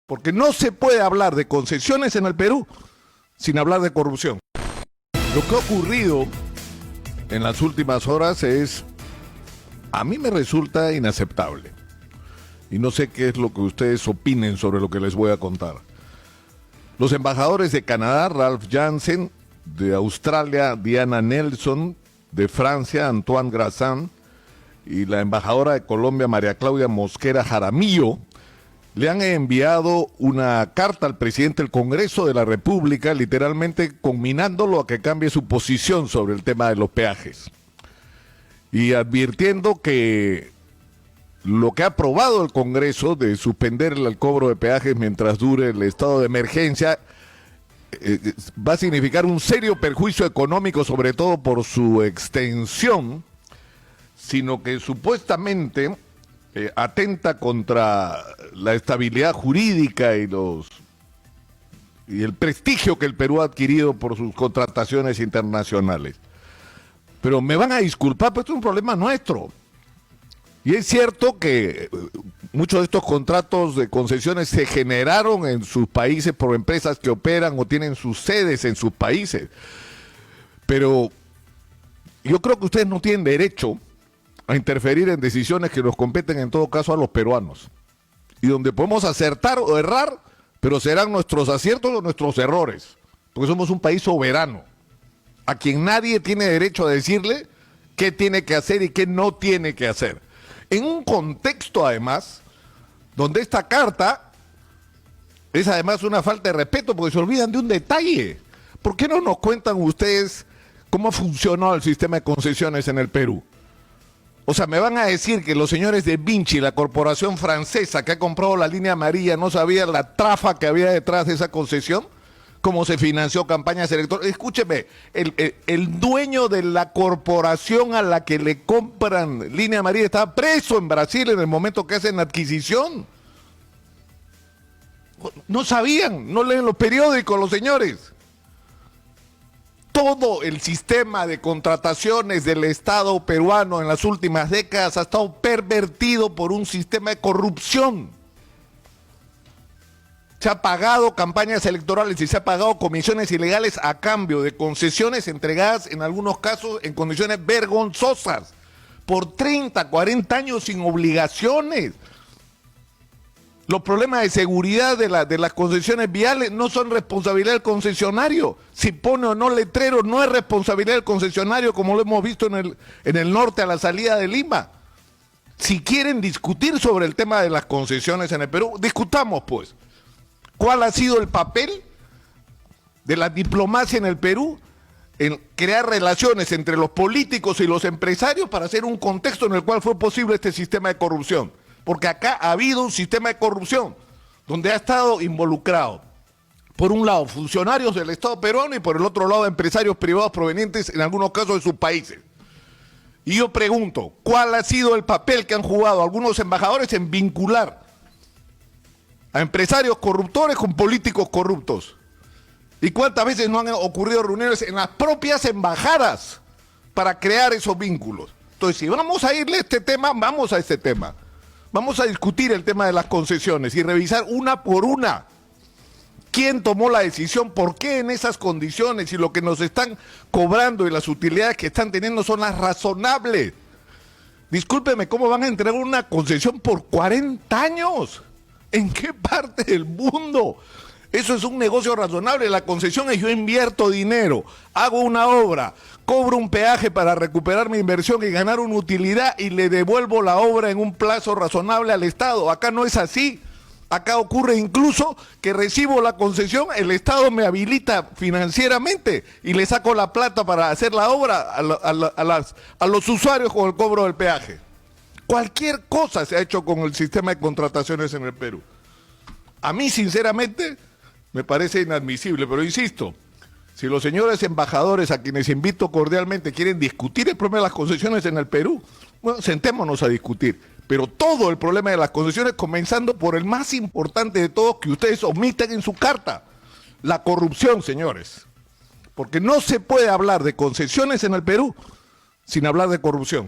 Porque no se puede hablar de concesiones en el Perú sin hablar de corrupción. Lo que ha ocurrido en las últimas horas a mí me resulta inaceptable. Y no sé qué es lo que ustedes opinen sobre lo que les voy a contar. Los embajadores de Canadá, Ralph Jansen, de Australia, Diana Nelson, de Francia, Antoine Grassin, y la embajadora de Colombia, María Claudia Mosquera Jaramillo, le han enviado una carta al presidente del Congreso de la República, literalmente conminándolo a que cambie su posición sobre el tema de los peajes. Y advirtiendo que lo que ha aprobado el Congreso de suspender el cobro de peajes mientras dure el estado de emergencia va a significar un serio perjuicio económico, sobre todo por su extensión, sino que supuestamente atenta contra la estabilidad jurídica y el prestigio que el Perú ha adquirido por sus contrataciones internacionales. Pero me van a disculpar, pero esto es un problema nuestro. Y es cierto que muchos de estos contratos de concesiones se generaron en sus países por empresas que operan o tienen sus sedes en sus países. Pero yo creo que ustedes no tienen derecho a interferir en decisiones que nos competen en todo caso a los peruanos. Y donde podemos acertar o errar, pero serán nuestros aciertos o nuestros errores. Porque somos un país soberano, a quien nadie tiene derecho a decirle qué tiene que hacer y qué no tiene que hacer. En un contexto, además, donde esta carta es además una falta de respeto, porque se olvidan de un detalle. ¿Por qué no nos cuentan ustedes cómo ha funcionado el sistema de concesiones en el Perú? O sea, me van a decir que los señores de Vinci, la corporación francesa que ha comprado la línea amarilla, no sabían la trafa que había detrás de esa concesión, cómo se financió campañas electorales. Escúcheme, el dueño de la corporación a la que le compran línea amarilla estaba preso en Brasil en el momento que hacen la adquisición. No sabían, no leen los periódicos los señores. Todo el sistema de contrataciones del Estado peruano en las últimas décadas ha estado pervertido por un sistema de corrupción. Se ha pagado campañas electorales y se ha pagado comisiones ilegales a cambio de concesiones entregadas en algunos casos en condiciones vergonzosas por 30, 40 años sin obligaciones. Los problemas de seguridad de las concesiones viales no son responsabilidad del concesionario. Si pone o no letrero no es responsabilidad del concesionario, como lo hemos visto en el norte a la salida de Lima. Si quieren discutir sobre el tema de las concesiones en el Perú, discutamos pues. ¿Cuál ha sido el papel de la diplomacia en el Perú en crear relaciones entre los políticos y los empresarios para hacer un contexto en el cual fue posible este sistema de corrupción? Porque acá ha habido un sistema de corrupción donde ha estado involucrado, por un lado, funcionarios del Estado peruano y por el otro lado, empresarios privados provenientes en algunos casos de sus países. Y yo pregunto, ¿cuál ha sido el papel que han jugado algunos embajadores en vincular a empresarios corruptores con políticos corruptos? ¿Y cuántas veces no han ocurrido reuniones en las propias embajadas para crear esos vínculos? Entonces, si vamos a irle a este tema, vamos a este tema. Vamos a discutir el tema de las concesiones y revisar una por una quién tomó la decisión, por qué en esas condiciones y lo que nos están cobrando y las utilidades que están teniendo son las razonables. Discúlpeme, ¿cómo van a entregar una concesión por 40 años? ¿En qué parte del mundo? Eso es un negocio razonable. La concesión es: yo invierto dinero, hago una obra, cobro un peaje para recuperar mi inversión y ganar una utilidad y le devuelvo la obra en un plazo razonable al Estado. Acá no es así. Acá ocurre incluso que recibo la concesión, el Estado me habilita financieramente y le saco la plata para hacer la obra a los usuarios con el cobro del peaje. Cualquier cosa se ha hecho con el sistema de contrataciones en el Perú. A mí, sinceramente, me parece inadmisible, pero insisto, si los señores embajadores, a quienes invito cordialmente, quieren discutir el problema de las concesiones en el Perú, bueno, sentémonos a discutir. Pero todo el problema de las concesiones, comenzando por el más importante de todos que ustedes omiten en su carta, la corrupción, señores. Porque no se puede hablar de concesiones en el Perú sin hablar de corrupción.